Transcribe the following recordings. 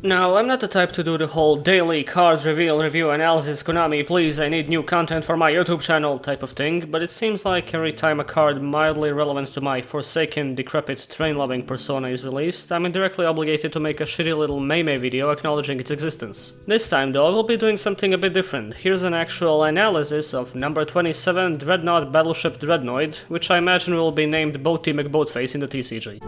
Now, I'm not the type to do the whole daily cards reveal, review, analysis, Konami, please, I need new content for my YouTube channel type of thing, but it seems like every time a card mildly relevant to my forsaken, decrepit, train-loving persona is released, I'm indirectly obligated to make a shitty little meme video acknowledging its existence. This time though, we'll be doing something a bit different. Here's an actual analysis of number 27 Dreadnought Battleship Dreadnoid, which I imagine will be named Boaty McBoatface in the TCG.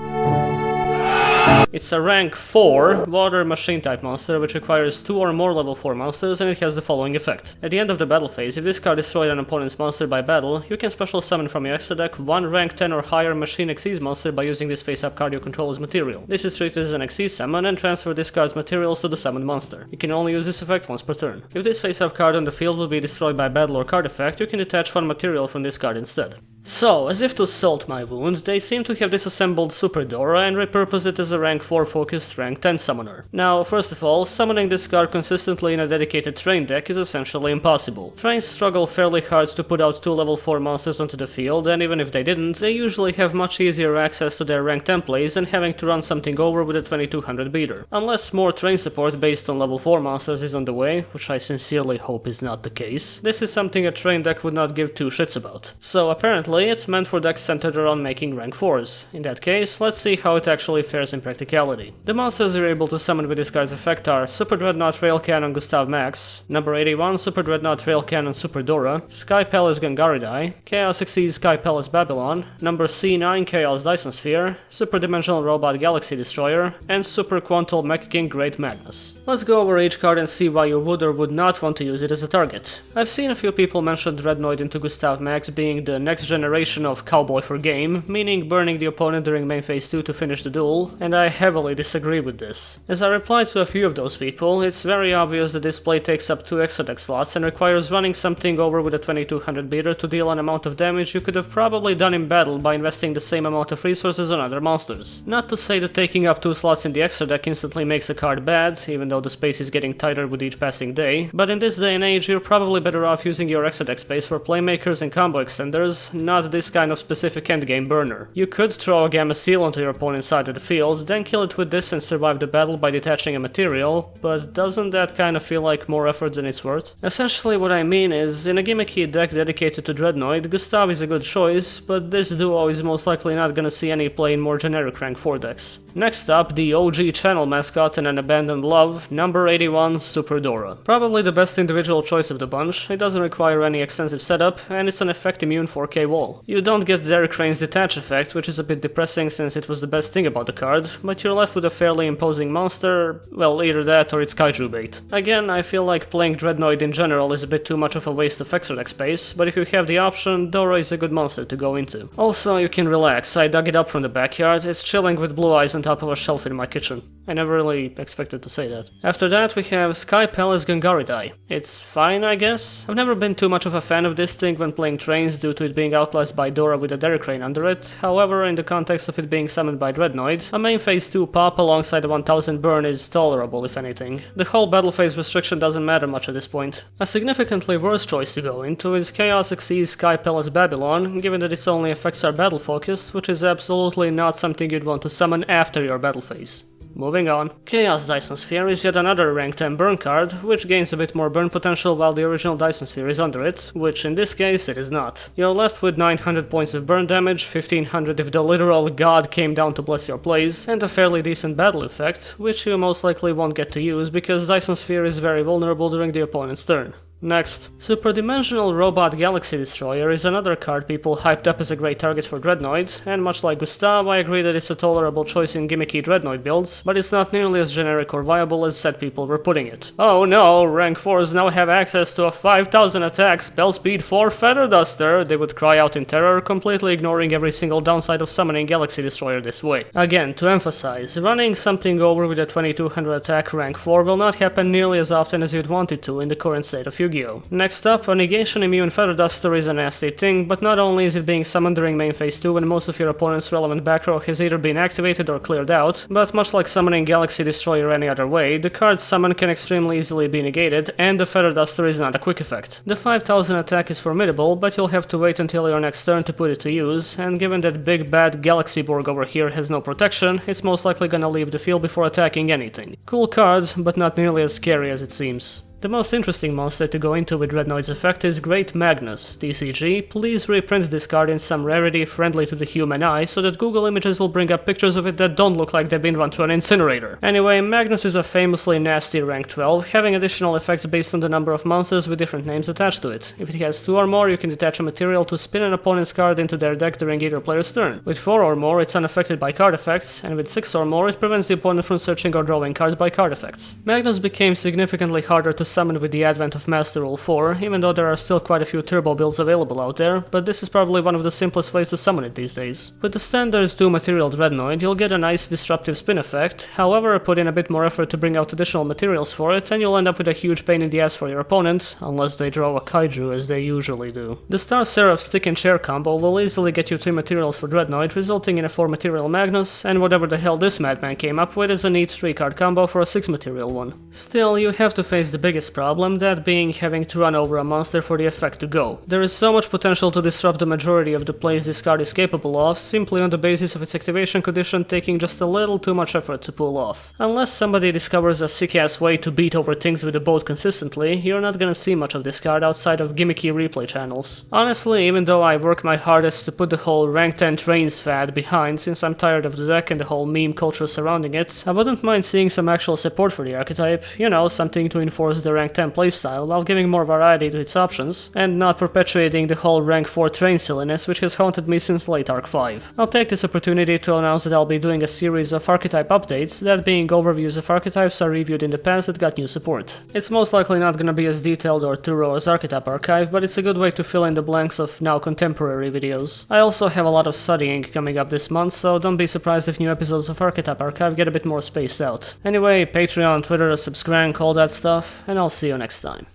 It's a rank 4 water machine type monster which requires 2 or more level 4 monsters, and it has the following effect. At the end of the battle phase, if this card destroyed an opponent's monster by battle, you can special summon from your extra deck one rank 10 or higher Machine Xyz monster by using this face-up card you control as material. This is treated as an Xyz summon and transfer this card's materials to the summoned monster. You can only use this effect once per turn. If this face-up card on the field will be destroyed by battle or card effect, you can detach one material from this card instead. So, as if to salt my wound, they seem to have disassembled Super Dora and repurposed it as a rank 4 focused rank 10 summoner. Now, first of all, summoning this card consistently in a dedicated train deck is essentially impossible. Trains struggle fairly hard to put out 2 level 4 monsters onto the field, and even if they didn't, they usually have much easier access to their rank 10 plays than having to run something over with a 2200 beater. Unless more train support based on level 4 monsters is on the way, which I sincerely hope is not the case, this is something a train deck would not give two shits about. So apparently, it's meant for decks centered around making rank 4s. In that case, let's see how it actually fares in practicality. The monsters you're able to summon with this card's effect are Super Dreadnought Rail Cannon Gustav Max, number 81 Super Dreadnought Rail Cannon Super Dora, Skypalace Gangaridai, Chaos Xyz Skypalace Babylon, number C9 Chaos Dyson Sphere, Super Dimensional Robot Galaxy Destroyer, and Super Quantal Mech King Great Magnus. Let's go over each card and see why you would or would not want to use it as a target. I've seen a few people mention Dreadnoid into Gustav Max being the next generation of Cowboy for game, meaning burning the opponent during main phase 2 to finish the duel, and I heavily disagree with this. As I replied to a few of those people, it's very obvious that this play takes up 2 extra deck slots and requires running something over with a 2200 beater to deal an amount of damage you could have probably done in battle by investing the same amount of resources on other monsters. Not to say that taking up 2 slots in the extra deck instantly makes a card bad, even though the space is getting tighter with each passing day, but in this day and age you're probably better off using your extra deck space for playmakers and combo extenders, not this kind of specific endgame burner. You could throw a Gamma Seal onto your opponent's side of the field, then kill it with this and survive the battle by detaching a material, but doesn't that kinda feel like more effort than it's worth? Essentially what I mean is, in a gimmicky deck dedicated to Dreadnoid, Gustav is a good choice, but this duo is most likely not gonna see any play in more generic rank 4 decks. Next up, the OG channel mascot and an abandoned love, number 81 Super Dora. Probably the best individual choice of the bunch, it doesn't require any extensive setup, and it's an effect immune 4K wall. You don't get Derek Crane's detach effect, which is a bit depressing since it was the best thing about the card, but you're left with a fairly imposing monster, well, either that or it's kaiju bait. Again, I feel like playing Dreadnoid in general is a bit too much of a waste of extra deck space, but if you have the option, Dora is a good monster to go into. Also, you can relax, I dug it up from the backyard, it's chilling with blue eyes on top of a shelf in my kitchen. I never really expected to say that. After that we have Skypalace Gangaridai. It's fine, I guess. I've never been too much of a fan of this thing when playing trains due to it being outlasted by Dora with a Derek Crane under it, however in the context of it being summoned by Dreadnoid, a main phase 2 pop alongside a 1000 burn is tolerable if anything. The whole battle phase restriction doesn't matter much at this point. A significantly worse choice to go into is Chaos Xyz Skypalace Babylon, given that its only effects are battle focused, which is absolutely not something you'd want to summon after your battle phase. Moving on. Chaos Dyson Sphere is yet another rank 10 burn card, which gains a bit more burn potential while the original Dyson Sphere is under it, which in this case it is not. You're left with 900 points of burn damage, 1500 if the literal god came down to bless your plays, and a fairly decent battle effect, which you most likely won't get to use because Dyson Sphere is very vulnerable during the opponent's turn. Next, Super Dimensional Robot Galaxy Destroyer is another card people hyped up as a great target for Dreadnoid, and much like Gustav, I agree that it's a tolerable choice in gimmicky Dreadnoid builds, but it's not nearly as generic or viable as said people were putting it. Oh no, rank 4s now have access to a 5000 attack, spell speed 4 Feather Duster, they would cry out in terror, completely ignoring every single downside of summoning Galaxy Destroyer this way. Again, to emphasize, running something over with a 2200 attack rank 4 will not happen nearly as often as you'd want it to in the current state of your Yu-Gi-Oh! Next up, a Negation Immune Feather Duster is a nasty thing, but not only is it being summoned during main phase 2 when most of your opponent's relevant back row has either been activated or cleared out, but much like summoning Galaxy Destroyer any other way, the card's summon can extremely easily be negated, and the Feather Duster is not a quick effect. The 5000 attack is formidable, but you'll have to wait until your next turn to put it to use, and given that big bad Galaxy Borg over here has no protection, it's most likely gonna leave the field before attacking anything. Cool card, but not nearly as scary as it seems. The most interesting monster to go into with Dreadnought's effect is Great Magnus. TCG, please reprint this card in some rarity friendly to the human eye so that Google Images will bring up pictures of it that don't look like they've been run through an incinerator. Anyway, Magnus is a famously nasty rank 12, having additional effects based on the number of monsters with different names attached to it. If it has 2 or more, you can detach a material to spin an opponent's card into their deck during either player's turn. With 4 or more, it's unaffected by card effects, and with 6 or more, it prevents the opponent from searching or drawing cards by card effects. Magnus became significantly harder to summon with the advent of Master Rule 4, even though there are still quite a few turbo builds available out there, but this is probably one of the simplest ways to summon it these days. With the standard 2 material Dreadnought, you'll get a nice disruptive spin effect, however put in a bit more effort to bring out additional materials for it, and you'll end up with a huge pain in the ass for your opponent, unless they draw a kaiju as they usually do. The Star Seraph Stick and Chair combo will easily get you 3 materials for Dreadnought, resulting in a 4 material Magnus, and whatever the hell this madman came up with is a neat 3 card combo for a 6 material one. Still, you have to face the biggest problem, that being having to run over a monster for the effect to go. There is so much potential to disrupt the majority of the plays this card is capable of, simply on the basis of its activation condition taking just a little too much effort to pull off. Unless somebody discovers a sick-ass way to beat over things with a boat consistently, you're not gonna see much of this card outside of gimmicky replay channels. Honestly, even though I work my hardest to put the whole rank 10 trains fad behind since I'm tired of the deck and the whole meme culture surrounding it, I wouldn't mind seeing some actual support for the archetype, you know, something to enforce the rank 10 playstyle while giving more variety to its options, and not perpetuating the whole rank 4 train silliness which has haunted me since late Arc 5. I'll take this opportunity to announce that I'll be doing a series of archetype updates, that being overviews of archetypes I reviewed in the past that got new support. It's most likely not gonna be as detailed or thorough as Archetype Archive, but it's a good way to fill in the blanks of now contemporary videos. I also have a lot of studying coming up this month, so don't be surprised if new episodes of Archetype Archive get a bit more spaced out. Anyway, Patreon, Twitter, subscribe, all that stuff, and I'll see you next time.